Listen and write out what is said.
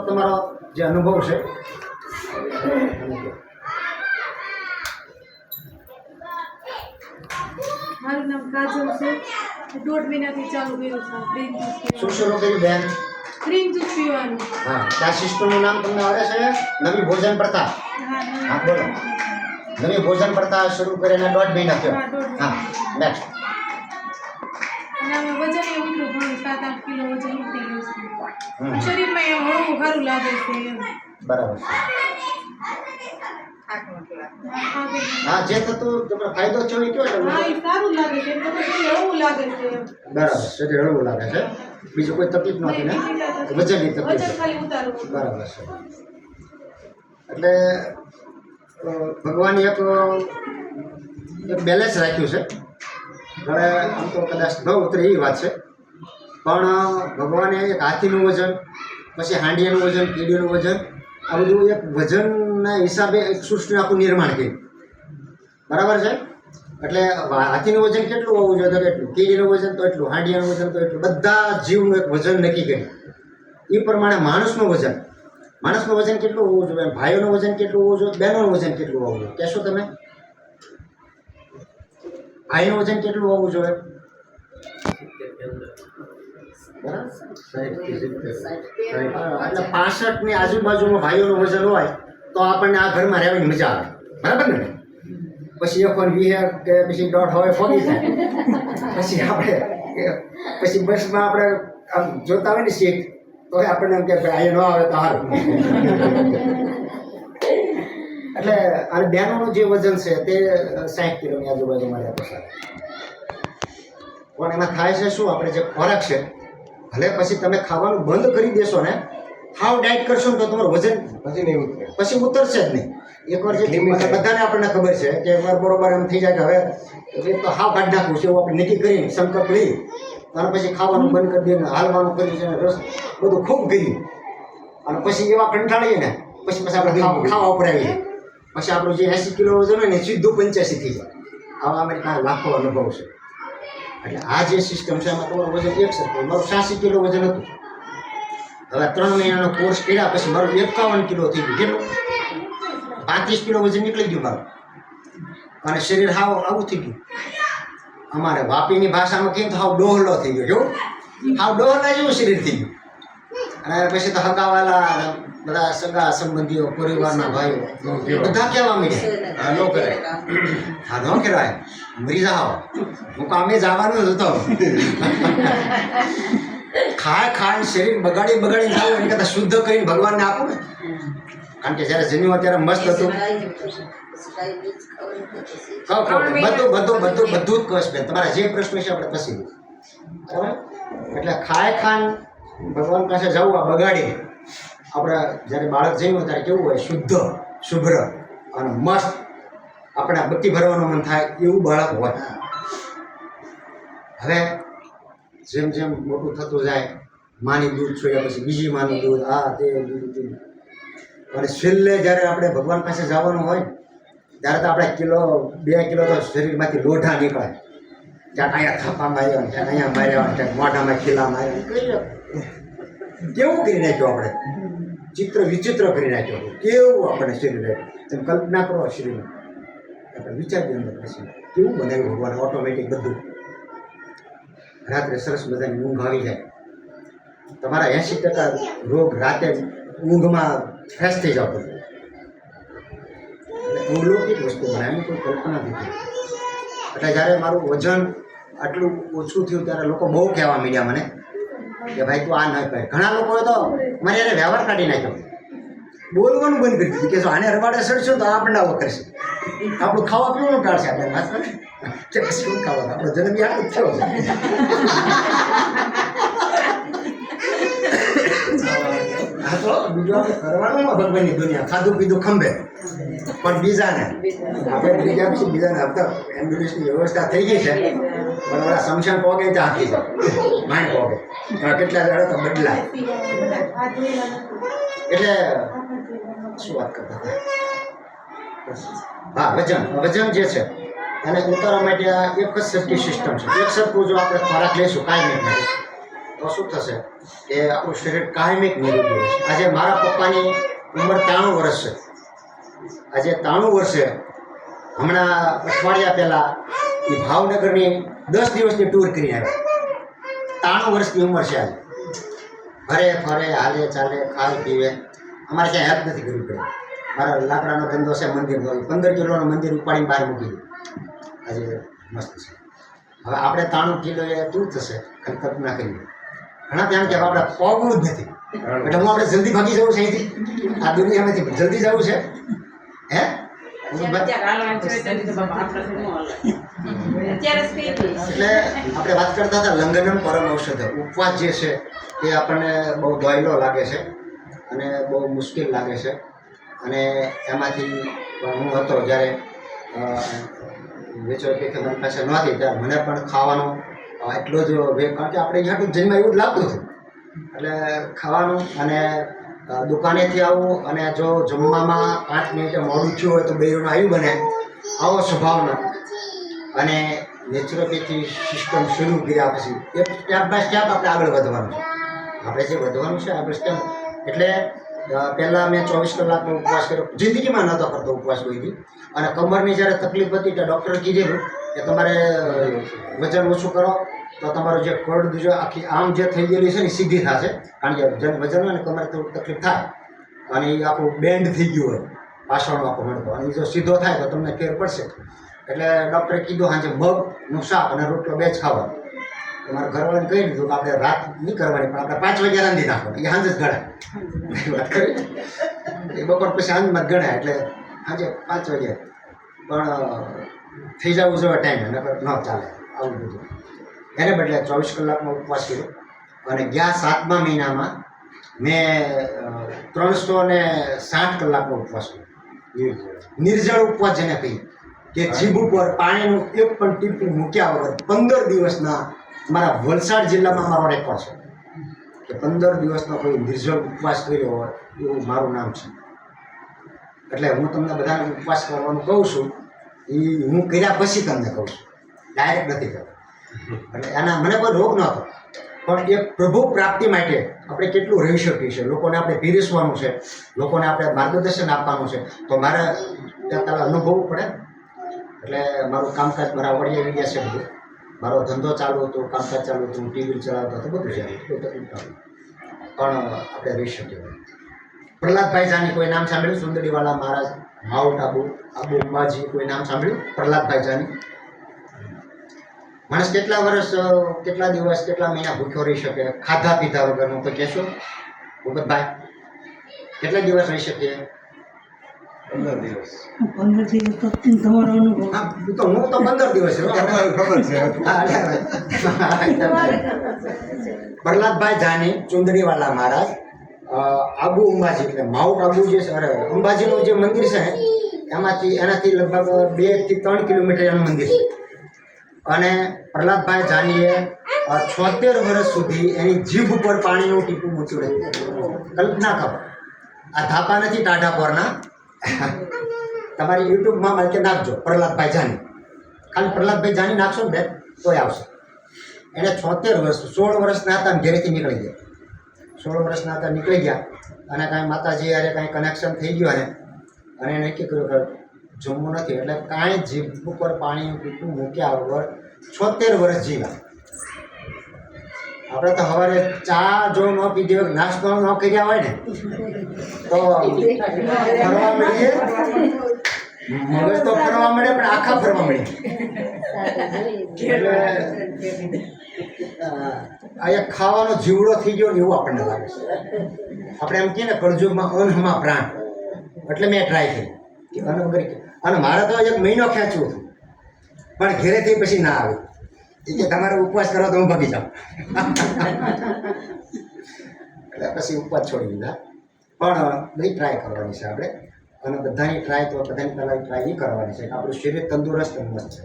તમારો જે અનુભવ છે મારું નામ કાજલ છે. 1.5 મહિનાથી ચાલુ કર્યું છે શું શરૂ કર્યું બેન? ગ્રીન જ્યુસ પીવાનું. હા, ત્યાં સિસ્ટમનું નામ તમને આવડે છે? નવી ભોજન પ્રથા. હા બોલો. નવી ભોજન પ્રથા શરૂ કરીને 1.5 મહિના થયો. હા, નેક્સ્ટ. અને અમે વજન એ ઉતર્યું ઘણું, 7-8 કિલો વજન ઉતરી ગયું છે. શરીરમાં એમ હળવું સારું લાગે છે એમ. બરાબર છે. હા, જે થતું તમને ફાયદો થયો એ કયો એટલે હા, એ સારું લાગે છે. એમ તો શરીર હળવું લાગે છે એમ. બરાબર, શરીર હળવું લાગે છે. બીજું કોઈ તકલીફ નહોતી ને? વજનની તકલીફ. વજન ખાલી ઉતારવું. બરાબર છે. એટલે ભગવાને એક બેલેન્સ રાખ્યું છે. હવે આમ તો કદાચ ન ઉતરે એવી વાત છે, પણ ભગવાને એક હાથીનું વજન, પછી હાંડિયાનું વજન, કીડીનું વજન, આ બધું એક વજનના હિસાબે એક સૃષ્ટિનું આખું નિર્માણ કર્યું. બરાબર છે. એટલે હાથીનું વજન કેટલું હોવું જોઈએ તો એટલું, કીડીનું વજન તો એટલું, હાંડિયાનું વજન તો એટલું, બધા જીવનું એક વજન નક્કી કર્યું. એ પ્રમાણે માણસનું વજન કેટલું હોવું જોઈએ, ભાઈઓનું વજન કેટલું હોવું જોઈએ, બહેનોનું વજન કેટલું હોવું જોઈએ, કહેશો તમે? ભાઈનું વજન કેટલું હોવું જોઈએ? એટલે 65 ની આજુબાજુમાં ભાઈઓનું વજન હોય તો આપણને આ ઘરમાં રહેવાની મજા આવે. બરાબર ને? પછી 1 કે પછી 1.5 હોય ફોગી જાય. પછી બસમાં આપણે આમ જોતા હોય ને સીટ તો આપણને એમ કે ભાઈ ન આવે તો સારું. એટલે અને બહેનોનું જે વજન છે તે 60 કિલોની આજુબાજુમાં રહેતું છે. પણ એમાં થાય છે શું, આપણે જે ખોરાક છે ભલે પછી તમે ખાવાનું બંધ કરી દેશો ને, હાવ ડાયટ કરશો ને તો તમારું વજન પછી નહીં ઉતરે, પછી ઉતરશે જ નહીં. એકવાર જે બધાને આપણને ખબર છે કે એકવાર બરોબર એમ થઈ જાય કે હવે તો હાવ કાઢી નાખવું છે એવું આપણે નક્કી કરીને સંકલ્પ લઈ અને પછી ખાવાનું બંધ કરી દઈએ, હાલવાનું કરી છે, રસ બધું ખૂબ કર્યું અને પછી એવા કંટાળીએ ને પછી આપણે ખાવા ઉપર આવીએ, પછી આપણું જે 80 કિલો વજન હોય ને સીધું 85 થઈ જાય. આવા અમારી પાસે લાખો અનુભવ છે. એટલે આ જે સિસ્ટમ છે એમાં તમારું વજન એક સરખું. મારું 86 કિલો વજન હતું. હવે 3 મહિનાનો કોર્સ કર્યા પછી મારું 51 કિલો થઈ ગયું. કેટલું? 35 કિલો વજન નીકળી ગયું મારું. અને શરીર હાવ આવું થઈ ગયું. અમારે વાપીની ભાષામાં કેમ તો હાવ ડોહલો થઈ ગયો. કેવું? હાવ ડોહલા જેવું શરીર થઈ ગયું. અને પછી તો હગાવાલા બધા સગા સંબંધીઓ, પરિવારના ભાઈઓ બધા કહેવા માંડ્યા, ન કરાય. હા, ન કરાય, મરી જાઓ. હું કામે જવાનું જ હતો. ખાય શરીર બગાડી જાવ એની કરતાં શુદ્ધ કરીને ભગવાનને આપો ને. કારણ કે જ્યારે જન્મ્યો ત્યારે મસ્ત હતું. બધું જ કહેશ બેન, તમારા જે પ્રશ્ન છે આપણે પછી બરાબર. એટલે ખાય ભગવાન પાસે જવું આ બગાડી. આપણે જ્યારે બાળક જન્મ્યો ત્યારે કેવું હોય, શુદ્ધ શુભ્ર અને મસ્ત, આપણે બત્તી ભરવાનું મન થાય એવું બાળક હોય. હવે જેમ જેમ મોટું થતું જાય, માની દૂધ છોડ્યા પછી બીજી માનું દૂધ, આ તે બીજું, અને છેલ્લે જ્યારે આપણે ભગવાન પાસે જવાનું હોય ત્યારે તો આપણે 1-2 કિલો તો શરીરમાંથી લોઢા નીકળે. ક્યાંક અહીંયા થપ્પા માર્યો, ક્યાંક અહીંયા માર્યા, ક્યાંક મોઢામાં ખીલા માર્યા. કેવું કરી નાખ્યું આપણે, ચિત્ર વિચિત્ર કરી નાખ્યો. કેવું આપણે શરીર, તમે કલ્પના કરો શરીરમાં, આપણે વિચારીએ અંદર પછી કેવું બનાવ્યું ભગવાન. ઓટોમેટિક બધું. રાત્રે સરસ બધાની ઊંઘ આવી જાય. તમારા 80% રોગ રાતે ઊંઘમાં ફ્રેશ થઈ જાવ. એટલે અલૌકિક વસ્તુ બનાવી, કોઈ કલ્પના નથી. એટલે જ્યારે મારું વજન આટલું ઓછું થયું ત્યારે લોકો બહુ કહેવા માંડ્યા મને કે ભાઈ તું આ ન કર. ઘણા લોકોએ તો મારે એને વ્યવહાર કાઢી નાખ્યો, બોલવાનું બંધ કરી દીધું કે જો આને રવાડે સડશો તો આપણને આવો કરશે, આપણું ખાવા પીવાનું ટાળશે. આપણે વાત કરે કે શું ખાવાનું, આપણો જન્મ યાદ જ થયો. હા તો બીજું આપણે કરવાનું ભગવાનની દુનિયા, ખાધું પીધું ખંભે, પણ બીજાને આપણે બીજાને આપતા એમ્બ્યુલન્સની વ્યવસ્થા થઈ ગઈ છે. પણ ઓલા શમશાન પોગે ત્યાં હાકી જાય, માંડ પોગે કેટલા દાડો તો બદલાય. એટલે શું વાત કરતા હતા? હા, વજન જે છે એને ઉતારવા માટે આ એક જ સરખી સિસ્ટમ છે. એક સરખું જો આપણે ખોરાક લઈશું કાંઈ નહીં થાય. તો શું થશે કે આપણું શરીર કાયમિક નિરોગી રહેશે. આજે મારા પપ્પાની ઉંમર 93 વર્ષ છે. આજે 93 વર્ષે હમણાં અઠવાડિયા પહેલાં એ ભાવનગરની 10 દિવસની ટૂર કરી આવ્યા. 93 વર્ષની ઉંમર છે આજે. ફરે ફરે હાલે ચાલે ખાય પીવે. અમારે ક્યાંય હેલ્પ નથી કરવી પડે. મારા લાકડાનો ધંધો છે, મંદિરનો 15 કિલોનું મંદિર ઉપાડીને બહાર મૂકી દીધું. આજે મસ્ત છે. હવે આપણે 93 કિલો એ શું થશે કલ્પના કરીએ. ઘણા ત્યાં કે આપણે પગવું જ નથી એટલે હું આપણે જલ્દી ભાગી જવું છે અહીંથી, આ દુનિયામાંથી જલ્દી જવું છે. હે એટલે આપણે વાત કરતા હતા લંઘનમ પરમ ઔષધ. ઉપવાસ જે છે તે આપણને બહુ દોયલો લાગે છે અને બહુ મુશ્કેલ લાગે છે. અને એમાંથી હું હતો જ્યારે વેચો કે મારી પાસે નહોતી ત્યારે મને પણ ખાવાનો એટલો જ કારણ કે આપણે અહીંયા જન્મ એવું જ લાગતું હતું. એટલે ખાવાનું અને દુકાનેથી આવું અને જો જમવામાં 5 મિનિટે મોડું થયું હોય તો બૈરુંનું આવ્યું બને આવો સ્વભાવનો. અને નેચરોપેથી સિસ્ટમ શરૂ કર્યા પછી એક સ્ટેપ બાય સ્ટેપ આપણે આગળ વધવાનું છે. આપણે જે વધવાનું છે આગળ સ્ટેપ એટલે પહેલાં મેં 24 કલાકનો ઉપવાસ કર્યો. જિંદગીમાં નહોતો કરતો ઉપવાસ કોઈથી. અને કમરની જ્યારે તકલીફ હતી ત્યારે ડૉક્ટરે કીધેલું કે તમારે વજન ઓછું કરો તો તમારું જે કડ જો આખી આમ જે થઈ ગયેલી છે ને સીધી થશે. કારણ કે વજન હોય ને કમર થોડું તકલીફ થાય અને એ આખું બેન્ડ થઈ ગયું હોય પાછળનો આખો મણકો અને એ જો સીધો થાય તો તમને ફેર પડશે. એટલે ડૉક્ટરે કીધું સાંજે મગનું શાક અને રોટલો 2 જ ખાવા. મારા ઘરવાળાને કહી દીધું કે આપણે રાત નહીં કરવાની પણ આપણે 5 વાગે રાંધી નાખવાની. એ સાંજે જ ગણાય વાત કરી એ બપોર પછી સાંજમાં જ ગણાય એટલે સાંજે 5 વાગે પણ થઈ જવું જોઈએ ટાઈમે નકર ન ચાલે આવું બધું. એને બદલે 24 કલાકનો ઉપવાસ કર્યો અને ગયા 7મા મહિનામાં મેં 360 કલાકનો ઉપવાસ કર્યો. નિર્જળ ઉપવાસ જેને કહી કે જીભ ઉપર પાણીનું એક પણ ટીપું મૂક્યા વગર 15 દિવસના મારા વલસાડ જિલ્લામાં મારો રેકોર્ડ છે કે 15 દિવસનો કોઈ નિર્જળ ઉપવાસ કર્યો હોય એવું મારું નામ છે. એટલે હું તમને બધાને ઉપવાસ કરવાનું કહું છું એ હું કર્યા પછી તમને કહું છું, ડાયરેક્ટ નથી કરતો. એટલે એના મને કોઈ રોગ નહોતો પણ એ પ્રભુ પ્રાપ્તિ માટે આપણે કેટલું રહી શકીએ છીએ, લોકોને આપણે પીરસવાનું છે, લોકોને આપણે માર્ગદર્શન આપવાનું છે તો મારે ત્યાં પહેલાં અનુભવવું પડે. એટલે મારું કામકાજ મારા વડિયા વિડિયા છે બધું. મારો ધંધો ચાલુ હતો, કામકાજ ચાલુ હતું, ટીવી ચલાવતો હતો, બધું છે, કોઈ તકલીફ નથી પણ આપણે રહી શકીએ. પ્રહલાદભાઈ જાની કોઈ નામ સાંભળ્યું? સુંદરીવાલા મહારાજ, માઉન્ટ આબુ, આબુ અંબાજી કોઈ નામ સાંભળ્યું? પ્રહલાદભાઈ જાની. માણસ કેટલા વર્ષ, કેટલા દિવસ, કેટલા મહિના ભૂખ્યો રહી શકે ખાધા પીધા વગરનું તો કહેશો ભૂપતભાઈ? કેટલા દિવસ રહી શકીએ? 15 દિવસ. 15 દિવસ તો તમારો અનુભવ. હા તો હું તો 15 દિવસ તમારું ખબર છે. પ્રહલાદભાઈ જાની, ચુંદડીવાલા મહારાજ, આબુ અંબાજી એટલે માઉન્ટ આબુ જે છે, અરે અંબાજીનું જે મંદિર છે ને એનાથી લગભગ 2 થી 3 કિલોમીટર એનું મંદિર છે. અને પ્રહલાદભાઈ જાનીએ 76 વર્ષ સુધી એની જીભ ઉપર પાણીનું ટીપું મૂક્યું નહીં. કલ્પના કરો, આ ધાપા નથી ટાઢા પરના. તમારી યુટ્યુબમાં મારે નાખજો પ્રહલાદભાઈ જાની, ખાલી પ્રહલાદભાઈ જાની નાખશો ને બેન તોય આવશે. એને 76 વર્ષ, 16 વર્ષના હતા ને ઘરેથી નીકળી ગયા. 16 વર્ષના હતા નીકળી ગયા અને કાંઈ માતાજી યારે કાંઈ કનેક્શન થઈ ગયું અને એને નક્કી કર્યું કે જમવું નથી એટલે કાંઈ જીભ ઉપર પાણીનું ટીપું મૂક્યા વગર 76 વર્ષ જીવ્યા. આપણે તો સવારે ચા જો ન પીધી હોય, નાસ્તો ન કર્યા હોય ને તો ફરવા મળીએ, મગજ તો ફરવા મળે પણ આખા ફરવા મળીએ. એટલે આ એક ખાવાનો જીવડો થઈ ગયો ને એવું આપણને લાગે છે. આપણે એમ કહીએ ને કળજુગમાં અન્નહમાં પ્રાણ, એટલે મેં ટ્રાય કરી કે અન્ન વગર. અને મારે તો 1 મહિનો ખેંચવું હતું પણ ઘેરેથી પછી ના આવે કે તમારે ઉપવાસ કરો તો હું ભાગી જાઉં. એટલે પછી ઉપવાસ છોડી દીધા. પણ બધી ટ્રાય કરવાની છે આપણે અને બધાની ટ્રાય તો બધાની પહેલાં ટ્રાય એ કરવાની છે કે આપણું શરીર તંદુરસ્ત અને મસ્ત છે.